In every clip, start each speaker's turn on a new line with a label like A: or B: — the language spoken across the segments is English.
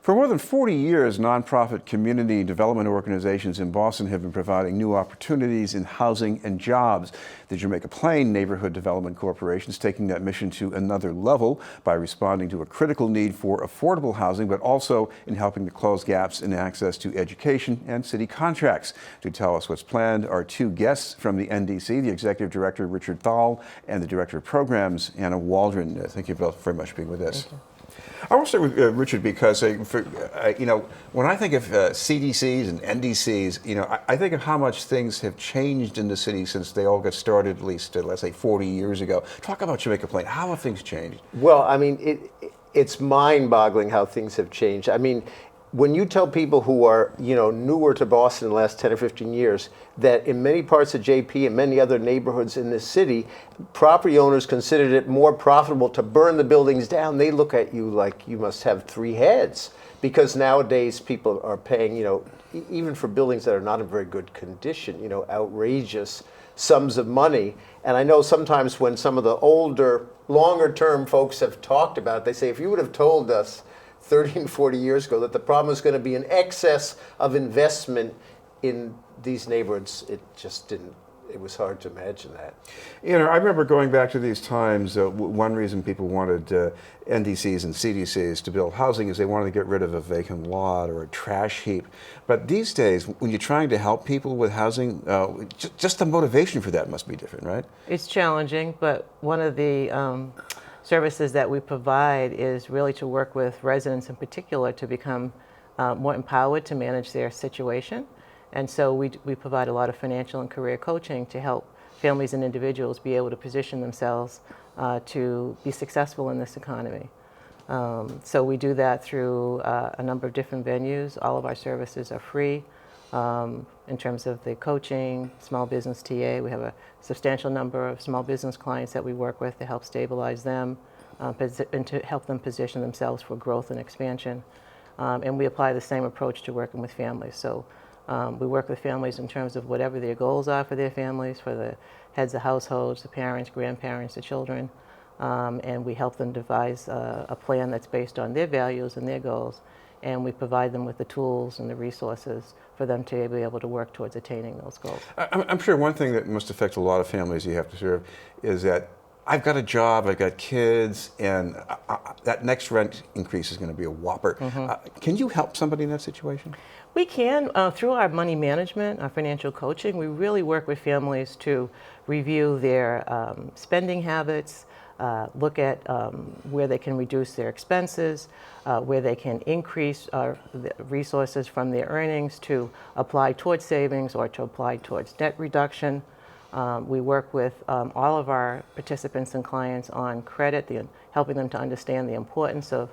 A: For more than 40 years, nonprofit community development organizations in Boston have been providing new opportunities in housing and jobs. The Jamaica Plain Neighborhood Development Corporation is taking that mission to another level by responding to a critical need for affordable housing, but also in helping to close gaps in access to education and city contracts. To tell us what's planned are two guests from the NDC, the Executive Director, Richard Thal, and the Director of Programs, Anna Waldron. Thank you both very much for being with us. I want to start with Richard because, when I think of CDCs and NDCs, I think of how much things have changed in the city since they all got started, at least, let's say, 40 years ago. Talk about Jamaica Plain. How have things changed?
B: Well, I mean, it's mind-boggling how things have changed. I mean, when you tell people who are, newer to Boston in the last 10 or 15 years, that in many parts of JP and many other neighborhoods in this city, property owners considered it more profitable to burn the buildings down, they look at you like you must have three heads. Because nowadays people are paying, even for buildings that are not in very good condition, outrageous sums of money. And I know sometimes when some of the older, longer-term folks have talked about it, they say, if you would have told us 30 and 40 years ago that the problem was going to be an excess of investment in these neighborhoods, it just didn't. It was hard to imagine that.
A: I remember going back to these times, one reason people wanted NDCs and CDCs to build housing is they wanted to get rid of a vacant lot or a trash heap. But these days, when you're trying to help people with housing, just the motivation for that must be different, right?
C: It's challenging, but one of the services that we provide is really to work with residents in particular to become more empowered to manage their situation. And so we provide a lot of financial and career coaching to help families and individuals be able to position themselves to be successful in this economy. So we do that through a number of different venues. All of our services are free. In terms of the coaching, small business TA, we have a substantial number of small business clients that we work with to help stabilize them and to help them position themselves for growth and expansion. And we apply the same approach to working with families. So we work with families in terms of whatever their goals are for their families, for the heads of households, the parents, grandparents, the children, and we help them devise a plan that's based on their values and their goals. And we provide them with the tools and the resources for them to be able to work towards attaining those goals.
A: I'm sure one thing that must affect a lot of families you have to serve is that I've got a job, I've got kids, and that next rent increase is going to be a whopper. Mm-hmm. Can you help somebody in that situation?
C: We can. Through our money management, our financial coaching, we really work with families to review their spending habits, look at where they can reduce their expenses, where they can increase the resources from their earnings to apply towards savings or to apply towards debt reduction. We work with all of our participants and clients on credit, helping them to understand the importance of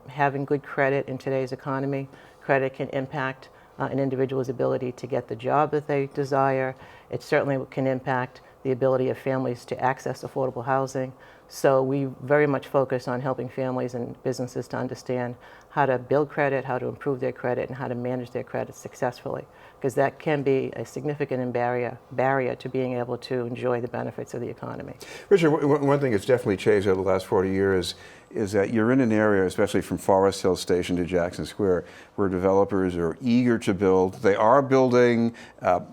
C: having good credit in today's economy. Credit can impact an individual's ability to get the job that they desire. It certainly can impact the ability of families to access affordable housing. So we very much focus on helping families and businesses to understand how to build credit, how to improve their credit, and how to manage their credit successfully, because that can be a significant barrier to being able to enjoy the benefits of the economy.
A: Richard, one thing that's definitely changed over the last 40 years is that you're in an area, especially from Forest Hill Station to Jackson Square, where developers are eager to build. They are building.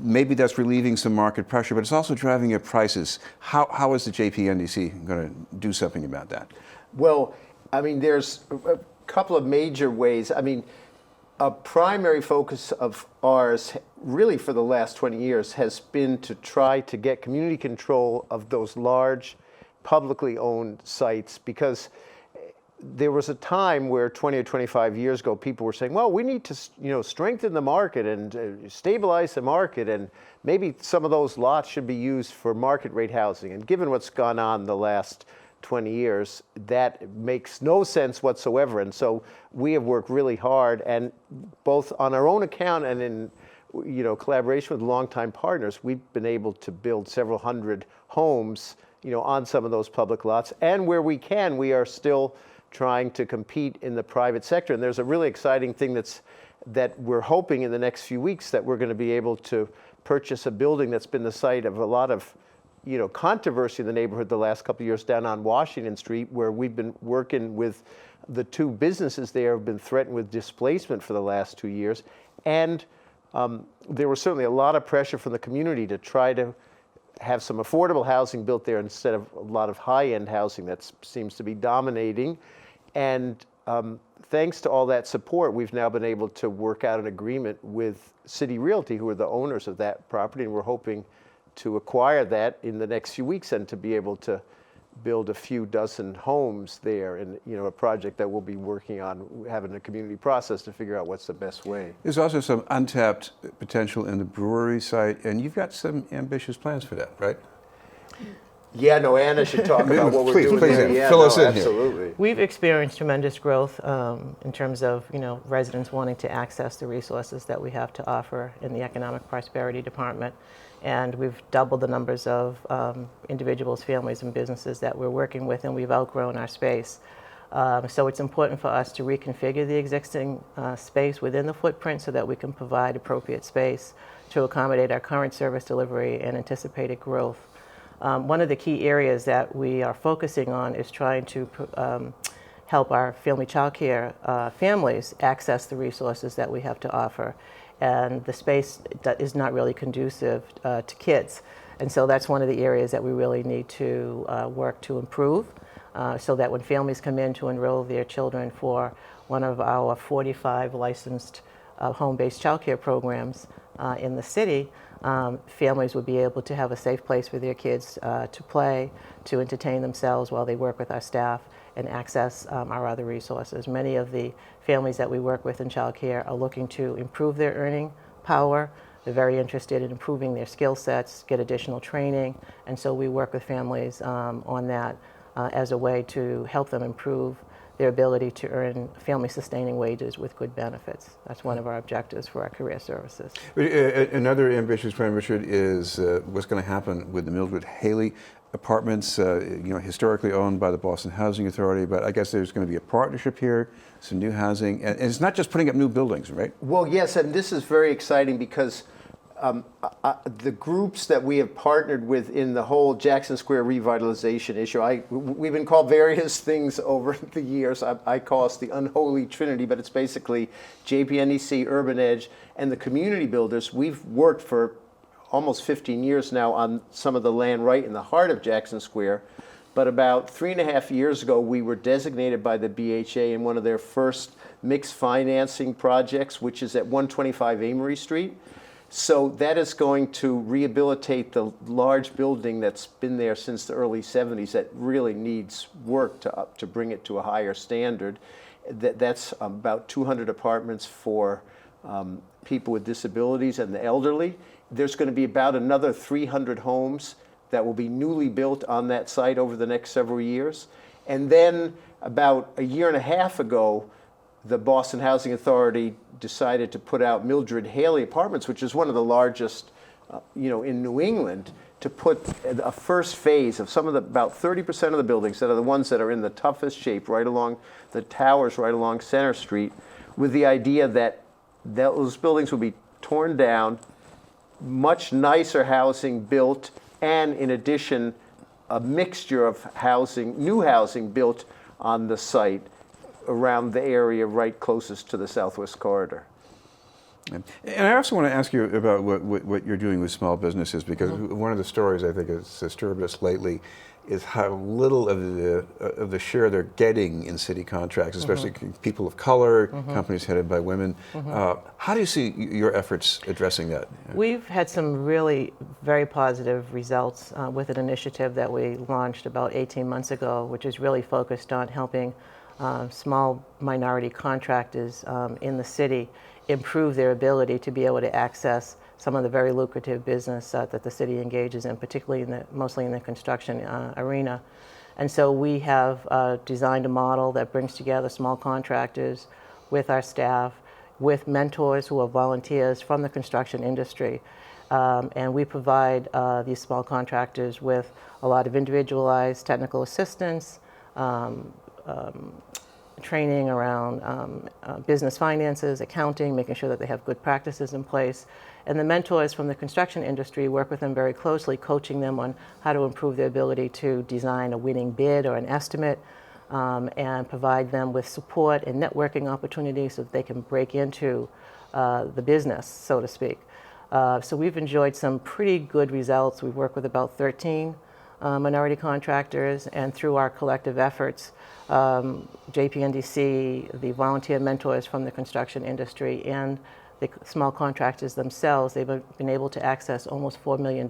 A: Maybe that's relieving some market pressure, but it's also driving up prices. How is the JPNDC going to do something about that?
B: Well, I mean, there's a couple of major ways. I mean, a primary focus of ours, really for the last 20 years, has been to try to get community control of those large, publicly owned sites, because there was a time where 20 or 25 years ago, people were saying, well, we need to strengthen the market and stabilize the market, and maybe some of those lots should be used for market rate housing. And given what's gone on the last 20 years, that makes no sense whatsoever. And so we have worked really hard, and both on our own account and in collaboration with longtime partners, we've been able to build several hundred homes on some of those public lots. And where we can, we are still trying to compete in the private sector. And there's a really exciting thing that we're hoping in the next few weeks, that we're going to be able to purchase a building that's been the site of a lot of controversy in the neighborhood the last couple of years down on Washington Street, where we've been working with the two businesses there have been threatened with displacement for the last 2 years. And there was certainly a lot of pressure from the community to try to have some affordable housing built there instead of a lot of high-end housing that seems to be dominating. And thanks to all that support, we've now been able to work out an agreement with City Realty, who are the owners of that property, and we're hoping to acquire that in the next few weeks and to be able to build a few dozen homes there, and a project that we'll be working on, having a community process to figure out what's the best way.
A: There's also some untapped potential in the brewery site, and you've got some ambitious plans for that, right?
B: Yeah, no, Anna should talk about what we're doing there.
A: Please,
B: Yeah,
A: fill us in
B: absolutely.
A: here.
C: We've experienced tremendous growth in terms of residents wanting to access the resources that we have to offer in the Economic Prosperity Department, and we've doubled the numbers of individuals, families, and businesses that we're working with, and we've outgrown our space. So it's important for us to reconfigure the existing space within the footprint so that we can provide appropriate space to accommodate our current service delivery and anticipated growth. One of the key areas that we are focusing on is trying to help our family child care families access the resources that we have to offer. And the space that is not really conducive to kids. And so that's one of the areas that we really need to work to improve so that when families come in to enroll their children for one of our 45 licensed home-based child care programs in the city, families would be able to have a safe place for their kids to play, to entertain themselves while they work with our staff and access our other resources. Many of the families that we work with in child care are looking to improve their earning power. They're very interested in improving their skill sets, get additional training, and so we work with families on that as a way to help them improve their ability to earn family-sustaining wages with good benefits. That's one of our objectives for our career services.
A: Another ambitious plan, Richard, is what's going to happen with the Mildred Haley apartments, historically owned by the Boston Housing Authority, but I guess there's going to be a partnership here, some new housing, and it's not just putting up new buildings, right?
B: Well, yes, and this is very exciting because the groups that we have partnered with in the whole Jackson Square revitalization issue, we've been called various things over the years. I call us the unholy trinity, but it's basically JPNDC, Urban Edge, and the community builders. We've worked for almost 15 years now on some of the land right in the heart of Jackson Square. But about 3.5 years ago, we were designated by the BHA in one of their first mixed financing projects, which is at 125 Amory Street. So that is going to rehabilitate the large building that's been there since the early 70s that really needs work to bring it to a higher standard. That's about 200 apartments for people with disabilities and the elderly. There's going to be about another 300 homes that will be newly built on that site over the next several years. And then about 1.5 years ago, the Boston Housing Authority decided to put out Mildred Haley Apartments, which is one of the largest in New England, to put a first phase of some of the, about 30% of the buildings that are the ones that are in the toughest shape, right along the towers, right along Center Street, with the idea that those buildings will be torn down, much nicer housing built, and in addition, a mixture of housing, new housing built on the site around the area right closest to the Southwest Corridor.
A: And I also want to ask you about what you're doing with small businesses, because one of the stories I think has disturbed us lately is how little of the share they're getting in city contracts, especially people of color, companies headed by women. How do you see your efforts addressing that?
C: We've had some really very positive results with an initiative that we launched about 18 months ago, which is really focused on helping small minority contractors in the city improve their ability to be able to access some of the very lucrative business that the city engages in, particularly mostly in the construction arena. And so we have designed a model that brings together small contractors with our staff, with mentors who are volunteers from the construction industry. And we provide these small contractors with a lot of individualized technical assistance, training around business finances, accounting, making sure that they have good practices in place. And the mentors from the construction industry work with them very closely, coaching them on how to improve their ability to design a winning bid or an estimate, and provide them with support and networking opportunities so that they can break into the business, so to speak. So we've enjoyed some pretty good results. We've worked with about 13 minority contractors, and through our collective efforts, JPNDC, the volunteer mentors from the construction industry, and the small contractors themselves, they've been able to access almost $4 million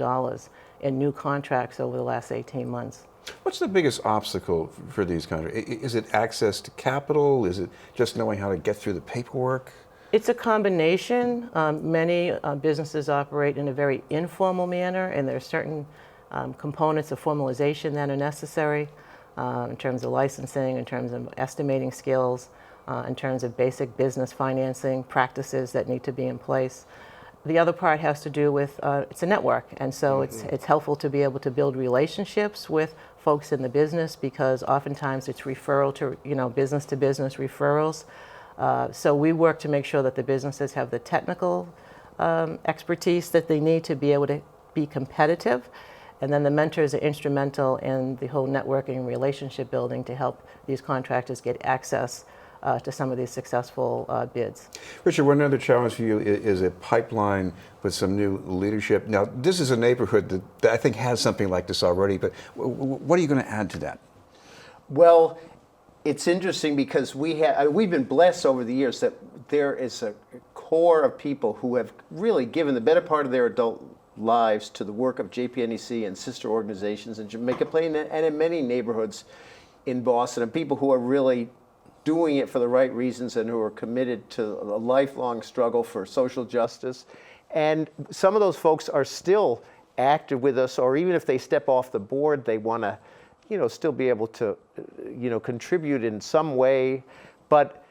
C: in new contracts over the last 18 months.
A: What's the biggest obstacle for these contracts? Is it access to capital? Is it just knowing how to get through the paperwork?
C: It's a combination. Many businesses operate in a very informal manner, and there are certain components of formalization that are necessary in terms of licensing, in terms of estimating skills, in terms of basic business financing practices that need to be in place. The other part has to do with it's a network, and so it's helpful to be able to build relationships with folks in the business, because oftentimes it's referral to business referrals. So we work to make sure that the businesses have the technical expertise that they need to be able to be competitive. And then the mentors are instrumental in the whole networking and relationship building to help these contractors get access to some of these successful bids.
A: Richard, one other challenge for you is a pipeline with some new leadership. Now, this is a neighborhood that I think has something like this already, but what are you going to add to that?
B: Well, it's interesting because we've been blessed over the years that there is a core of people who have really given the better part of their adult lives to the work of JPNDC and sister organizations in Jamaica Plain and in many neighborhoods in Boston, and people who are really doing it for the right reasons and who are committed to a lifelong struggle for social justice. And some of those folks are still active with us, or even if they step off the board, they want to still be able to, contribute in some way. But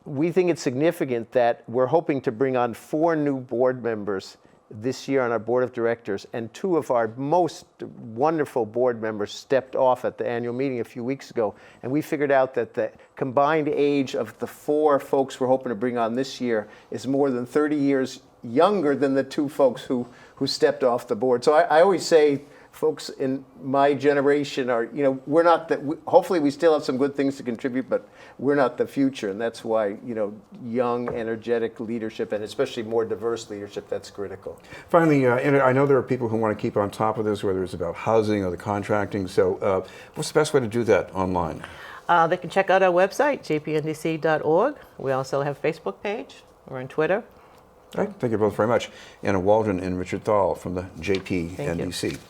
B: we think it's significant that we're hoping to bring on 4 new board members this year on our board of directors, and 2 of our most wonderful board members stepped off at the annual meeting a few weeks ago. And we figured out that the combined age of the 4 folks we're hoping to bring on this year is more than 30 years younger than the 2 folks who stepped off the board. So I always say, folks in my generation are, we're not hopefully we still have some good things to contribute, but we're not the future. And that's why, young, energetic leadership, and especially more diverse leadership, that's critical.
A: Finally, I know there are people who want to keep on top of this, whether it's about housing or the contracting. So what's the best way to do that online?
C: They can check out our website, jpndc.org. We also have a Facebook page. We're on Twitter.
A: All right. Thank you both very much. Anna Waldron and Richard Thal from the JPNDC.